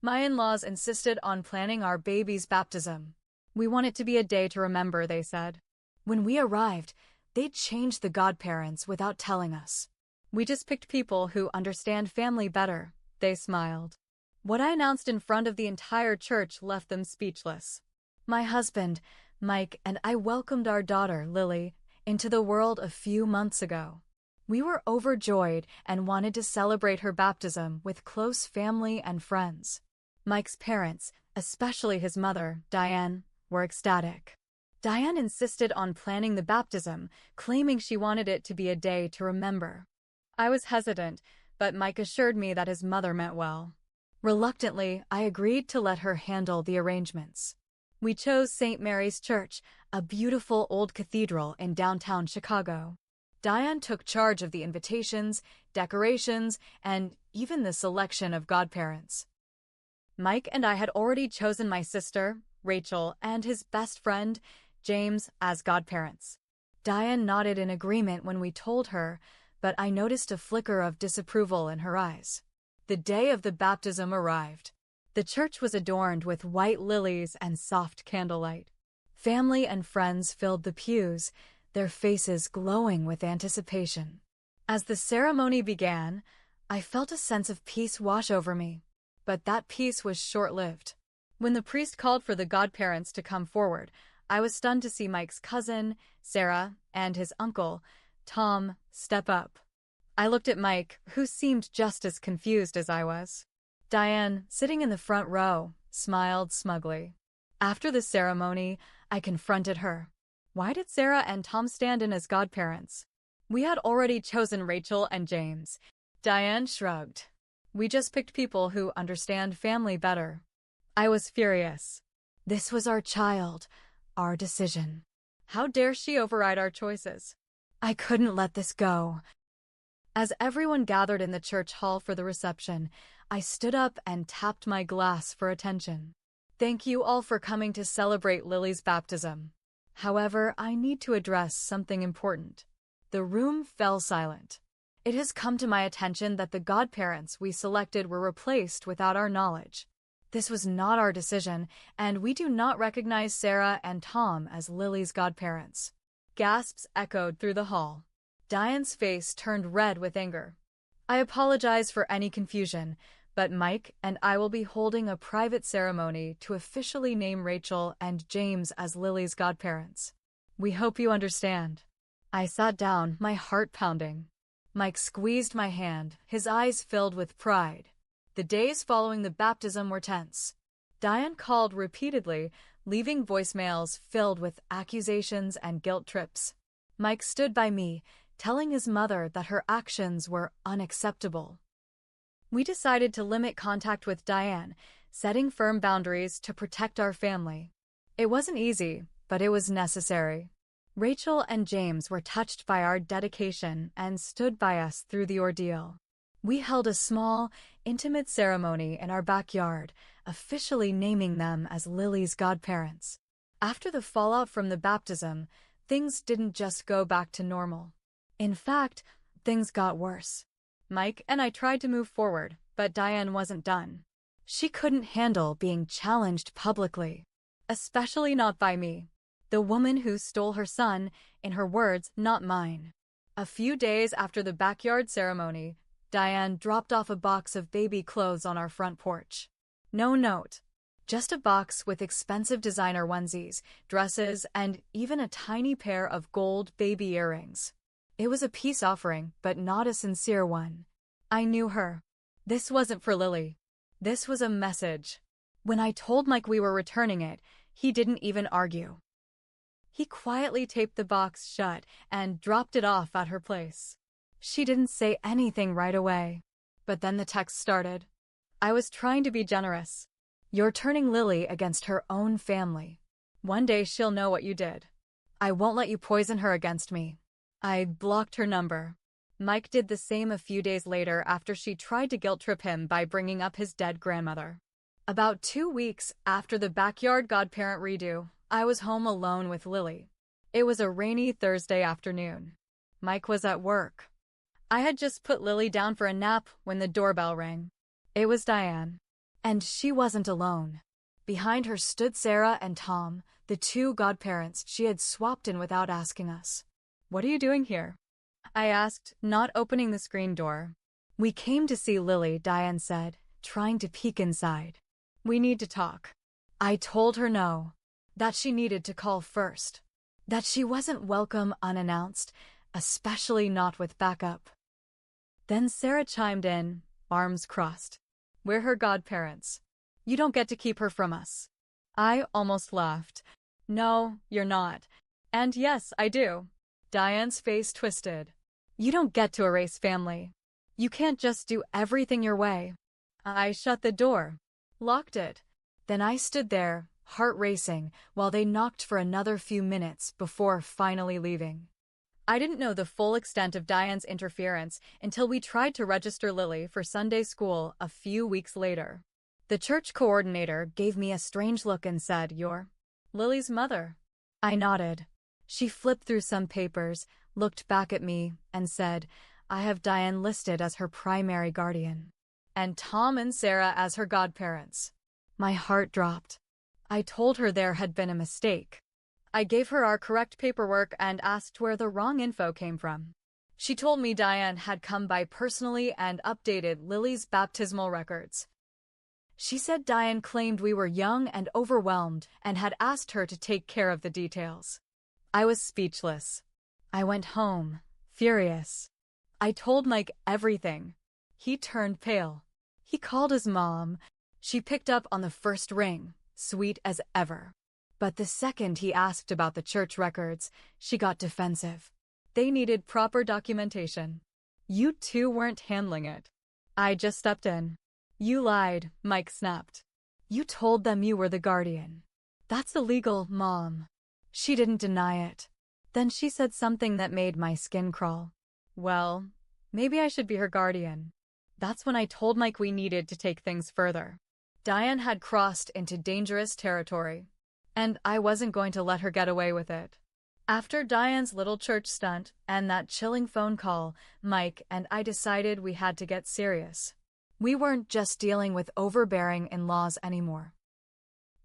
My in-laws insisted on planning our baby's baptism. We want it to be a day to remember, they said. When we arrived, they'd changed the godparents without telling us. We just picked people who understand family better, they smiled. What I announced in front of the entire church left them speechless. My husband, Mike, and I welcomed our daughter, Lily, into the world a few months ago. We were overjoyed and wanted to celebrate her baptism with close family and friends. Mike's parents, especially his mother, Diane, were ecstatic. Diane insisted on planning the baptism, claiming she wanted it to be a day to remember. I was hesitant, but Mike assured me that his mother meant well. Reluctantly, I agreed to let her handle the arrangements. We chose St. Mary's Church, a beautiful old cathedral in downtown Chicago. Diane took charge of the invitations, decorations, and even the selection of godparents. Mike and I had already chosen my sister, Rachel, and his best friend, James, as godparents. Diane nodded in agreement when we told her, but I noticed a flicker of disapproval in her eyes. The day of the baptism arrived. The church was adorned with white lilies and soft candlelight. Family and friends filled the pews, their faces glowing with anticipation. As the ceremony began, I felt a sense of peace wash over me. But that peace was short-lived. When the priest called for the godparents to come forward, I was stunned to see Mike's cousin, Sarah, and his uncle, Tom, step up. I looked at Mike, who seemed just as confused as I was. Diane, sitting in the front row, smiled smugly. After the ceremony, I confronted her. Why did Sarah and Tom stand in as godparents? We had already chosen Rachel and James. Diane shrugged. We just picked people who understand family better. I was furious. This was our child, our decision. How dare she override our choices? I couldn't let this go. As everyone gathered in the church hall for the reception, I stood up and tapped my glass for attention. Thank you all for coming to celebrate Lily's baptism. However, I need to address something important. The room fell silent. It has come to my attention that the godparents we selected were replaced without our knowledge. This was not our decision, and we do not recognize Sarah and Tom as Lily's godparents. Gasps echoed through the hall. Diane's face turned red with anger. I apologize for any confusion, but Mike and I will be holding a private ceremony to officially name Rachel and James as Lily's godparents. We hope you understand. I sat down, my heart pounding. Mike squeezed my hand, his eyes filled with pride. The days following the baptism were tense. Diane called repeatedly, leaving voicemails filled with accusations and guilt trips. Mike stood by me, telling his mother that her actions were unacceptable. We decided to limit contact with Diane, setting firm boundaries to protect our family. It wasn't easy, but it was necessary. Rachel and James were touched by our dedication and stood by us through the ordeal. We held a small, intimate ceremony in our backyard, officially naming them as Lily's godparents. After the fallout from the baptism, things didn't just go back to normal. In fact, things got worse. Mike and I tried to move forward, but Diane wasn't done. She couldn't handle being challenged publicly, especially not by me. The woman who stole her son, in her words, not mine. A few days after the backyard ceremony, Diane dropped off a box of baby clothes on our front porch. No note. Just a box with expensive designer onesies, dresses, and even a tiny pair of gold baby earrings. It was a peace offering, but not a sincere one. I knew her. This wasn't for Lily. This was a message. When I told Mike we were returning it, he didn't even argue. He quietly taped the box shut and dropped it off at her place. She didn't say anything right away. But then the text started. I was trying to be generous. You're turning Lily against her own family. One day she'll know what you did. I won't let you poison her against me. I blocked her number. Mike did the same a few days later after she tried to guilt-trip him by bringing up his dead grandmother. About 2 weeks after the backyard godparent redo, I was home alone with Lily. It was a rainy Thursday afternoon. Mike was at work. I had just put Lily down for a nap when the doorbell rang. It was Diane. And she wasn't alone. Behind her stood Sarah and Tom, the two godparents she had swapped in without asking us. "What are you doing here?" I asked, not opening the screen door. "We came to see Lily," Diane said, trying to peek inside. "We need to talk." I told her no, that she needed to call first, that she wasn't welcome unannounced, especially not with backup. Then Sarah chimed in, arms crossed. "We're her godparents. You don't get to keep her from us." I almost laughed. "No, you're not. And yes, I do." Diane's face twisted. "You don't get to erase family. You can't just do everything your way." I shut the door, locked it. Then I stood there, heart racing, while they knocked for another few minutes before finally leaving. I didn't know the full extent of Diane's interference until we tried to register Lily for Sunday school a few weeks later. The church coordinator gave me a strange look and said, "You're Lily's mother." I nodded. She flipped through some papers, looked back at me, and said, "I have Diane listed as her primary guardian, and Tom and Sarah as her godparents." My heart dropped. I told her there had been a mistake. I gave her our correct paperwork and asked where the wrong info came from. She told me Diane had come by personally and updated Lily's baptismal records. She said Diane claimed we were young and overwhelmed and had asked her to take care of the details. I was speechless. I went home, furious. I told Mike everything. He turned pale. He called his mom. She picked up on the first ring, sweet as ever. But the second he asked about the church records, she got defensive. They needed proper documentation. "You two weren't handling it." I just stepped in. "You lied," Mike snapped. "You told them you were the guardian." "That's illegal, Mom." She didn't deny it. Then she said something that made my skin crawl. "Well, maybe I should be her guardian." That's when I told Mike we needed to take things further. Diane had crossed into dangerous territory, and I wasn't going to let her get away with it. After Diane's little church stunt and that chilling phone call, Mike and I decided we had to get serious. We weren't just dealing with overbearing in-laws anymore.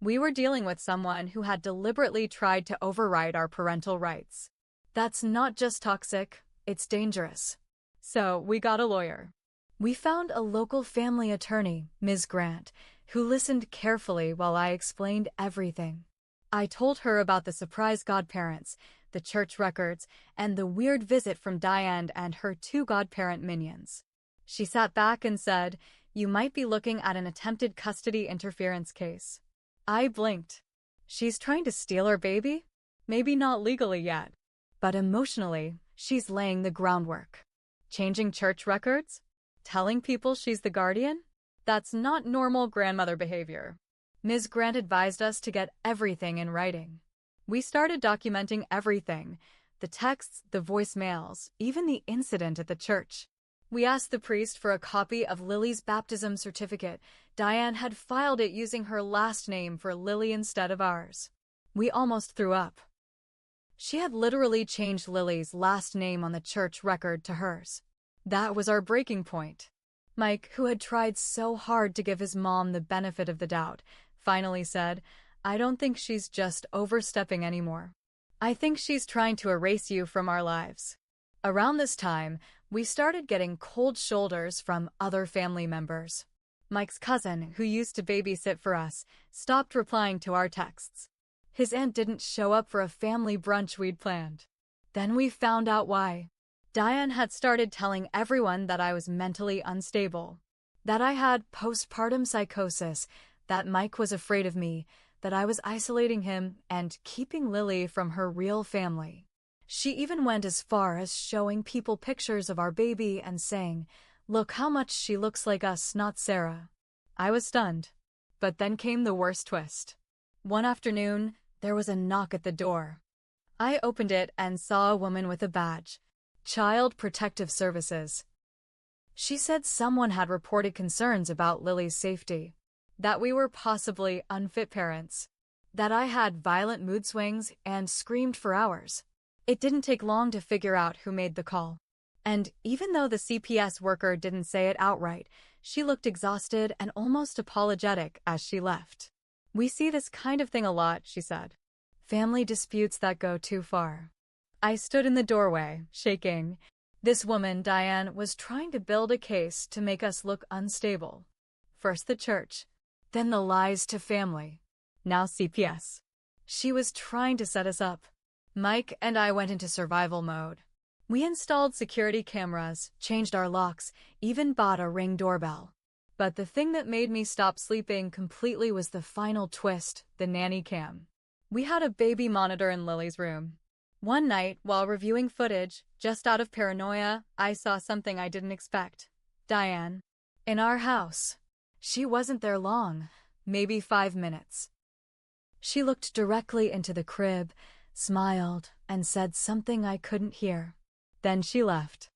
We were dealing with someone who had deliberately tried to override our parental rights. That's not just toxic, it's dangerous. So we got a lawyer. We found a local family attorney, Ms. Grant, who listened carefully while I explained everything. I told her about the surprise godparents, the church records, and the weird visit from Diane and her two godparent minions. She sat back and said, "You might be looking at an attempted custody interference case." I blinked. She's trying to steal our baby? Maybe not legally yet, but emotionally, she's laying the groundwork. Changing church records? Telling people she's the guardian? That's not normal grandmother behavior. Ms. Grant advised us to get everything in writing. We started documenting everything, the texts, the voicemails, even the incident at the church. We asked the priest for a copy of Lily's baptism certificate. Diane had filed it using her last name for Lily instead of ours. We almost threw up. She had literally changed Lily's last name on the church record to hers. That was our breaking point. Mike, who had tried so hard to give his mom the benefit of the doubt, finally said, "I don't think she's just overstepping anymore. I think she's trying to erase you from our lives." Around this time, we started getting cold shoulders from other family members. Mike's cousin, who used to babysit for us, stopped replying to our texts. His aunt didn't show up for a family brunch we'd planned. Then we found out why. Diane had started telling everyone that I was mentally unstable, that I had postpartum psychosis, that Mike was afraid of me, that I was isolating him and keeping Lily from her real family. She even went as far as showing people pictures of our baby and saying, "Look how much she looks like us, not Sarah." I was stunned. But then came the worst twist. One afternoon, there was a knock at the door. I opened it and saw a woman with a badge. Child Protective Services. She said someone had reported concerns about Lily's safety, that we were possibly unfit parents, that I had violent mood swings and screamed for hours. It didn't take long to figure out who made the call. And even though the CPS worker didn't say it outright, She looked exhausted and almost apologetic as she left. "We see this kind of thing a lot," she said. "Family disputes that go too far." I stood in the doorway, shaking. This woman, Diane, was trying to build a case to make us look unstable. First the church, then the lies to family, now CPS. She was trying to set us up. Mike and I went into survival mode. We installed security cameras, changed our locks, even bought a Ring doorbell. But the thing that made me stop sleeping completely was the final twist, the nanny cam. We had a baby monitor in Lily's room. One night, while reviewing footage, just out of paranoia, I saw something I didn't expect. Diane. In our house. She wasn't there long, maybe 5 minutes. She looked directly into the crib, smiled, and said something I couldn't hear. Then she left.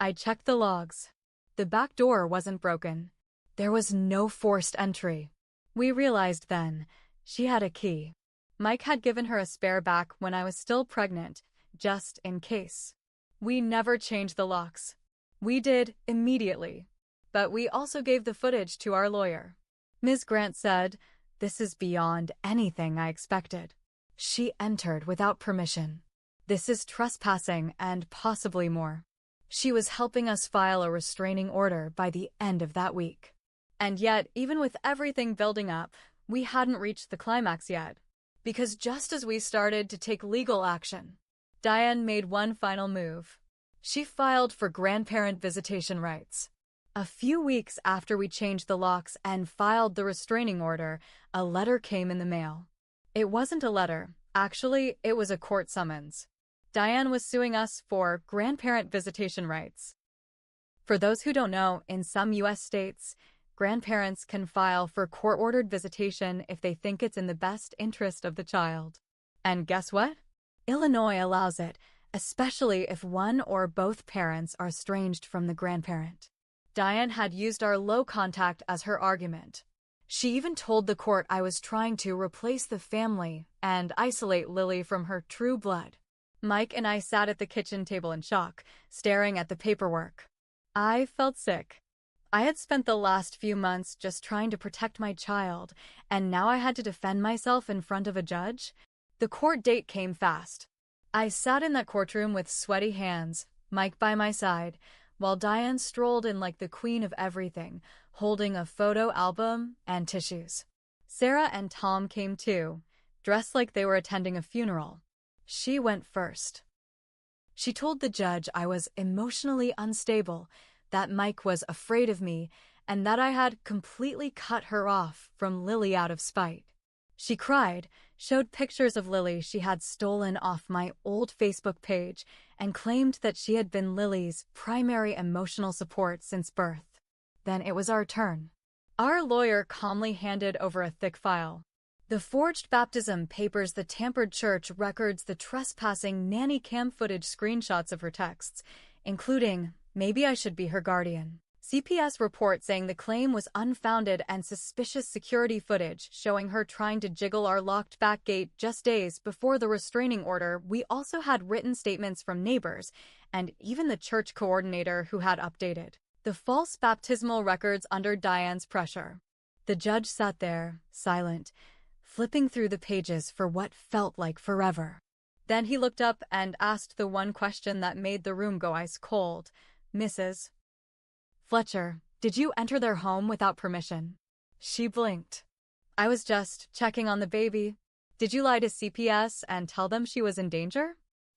I checked the logs. The back door wasn't broken. There was no forced entry. We realized then, she had a key. Mike had given her a spare back when I was still pregnant, just in case. We never changed the locks. We did immediately. But we also gave the footage to our lawyer. Ms. Grant said, "This is beyond anything I expected." She entered without permission. This is trespassing and possibly more. She was helping us file a restraining order by the end of that week. And yet, even with everything building up, we hadn't reached the climax yet. Because just as we started to take legal action, Diane made one final move. She filed for grandparent visitation rights. A few weeks after we changed the locks and filed the restraining order, a letter came in the mail. It wasn't a letter. Actually, it was a court summons. Diane was suing us for grandparent visitation rights. For those who don't know, in some U.S. states, grandparents can file for court-ordered visitation if they think it's in the best interest of the child. And guess what? Illinois allows it, especially if one or both parents are estranged from the grandparent. Diane had used our low contact as her argument. She even told the court I was trying to replace the family and isolate Lily from her true blood. Mike and I sat at the kitchen table in shock, staring at the paperwork. I felt sick. I had spent the last few months just trying to protect my child, and now I had to defend myself in front of a judge? The court date came fast. I sat in that courtroom with sweaty hands, Mike by my side, while Diane strolled in like the queen of everything, holding a photo album and tissues. Sarah and Tom came too, dressed like they were attending a funeral. She went first. She told the judge I was emotionally unstable, that Mike was afraid of me, and that I had completely cut her off from Lily out of spite. She cried, showed pictures of Lily she had stolen off my old Facebook page, and claimed that she had been Lily's primary emotional support since birth. Then it was our turn. Our lawyer calmly handed over a thick file. The forged baptism papers, the tampered church records, the trespassing nanny cam footage, screenshots of her texts, including, "Maybe I should be her guardian." CPS report saying the claim was unfounded, and suspicious security footage showing her trying to jiggle our locked back gate just days before the restraining order. We also had written statements from neighbors and even the church coordinator who had updated the false baptismal records under Diane's pressure. The judge sat there, silent, flipping through the pages for what felt like forever. Then he looked up and asked the one question that made the room go ice cold. "Mrs. Fletcher, did you enter their home without permission?" She blinked. "I was just checking on the baby." "Did you lie to CPS and tell them she was in danger?"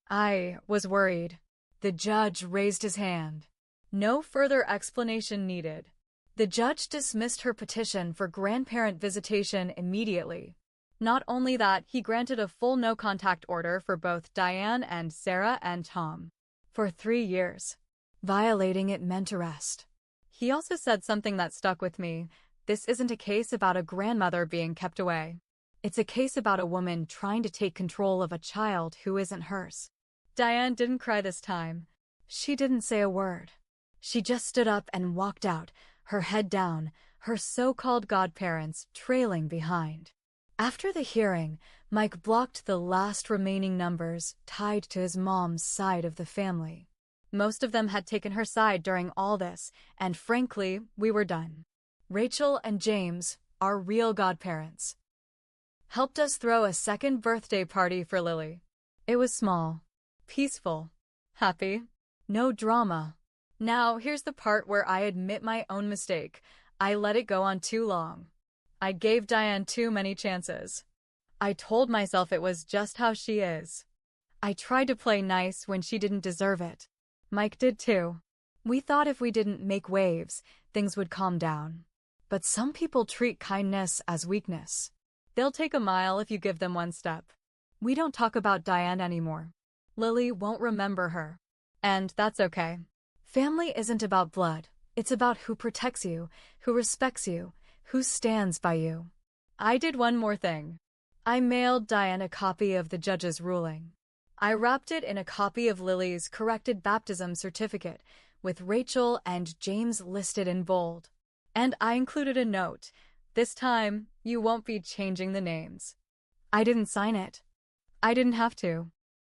"I was worried." The judge raised his hand. No further explanation needed. The judge dismissed her petition for grandparent visitation immediately. Not only that, he granted a full no-contact order for both Diane and Sarah and Tom. For 3 years. Violating it meant arrest. He also said something that stuck with me. This isn't a case about a grandmother being kept away. It's a case about a woman trying to take control of a child who isn't hers. Diane didn't cry this time. She didn't say a word. She just stood up and walked out, her head down, her so-called godparents trailing behind. After the hearing, Mike blocked the last remaining numbers tied to his mom's side of the family. Most of them had taken her side during all this, and frankly, we were done. Rachel and James, our real godparents, helped us throw a second birthday party for Lily. It was small, peaceful, happy, no drama. Now, here's the part where I admit my own mistake. I let it go on too long. I gave Diane too many chances. I told myself it was just how she is. I tried to play nice when she didn't deserve it. Mike did too. We thought if we didn't make waves, things would calm down. But some people treat kindness as weakness. They'll take a mile if you give them one step. We don't talk about Diane anymore. Lily won't remember her. And that's okay. Family isn't about blood. It's about who protects you, who respects you, who stands by you. I did one more thing. I mailed Diane a copy of the judge's ruling. I wrapped it in a copy of Lily's corrected baptism certificate, with Rachel and James listed in bold. And I included a note. This time, you won't be changing the names. I didn't sign it. I didn't have to.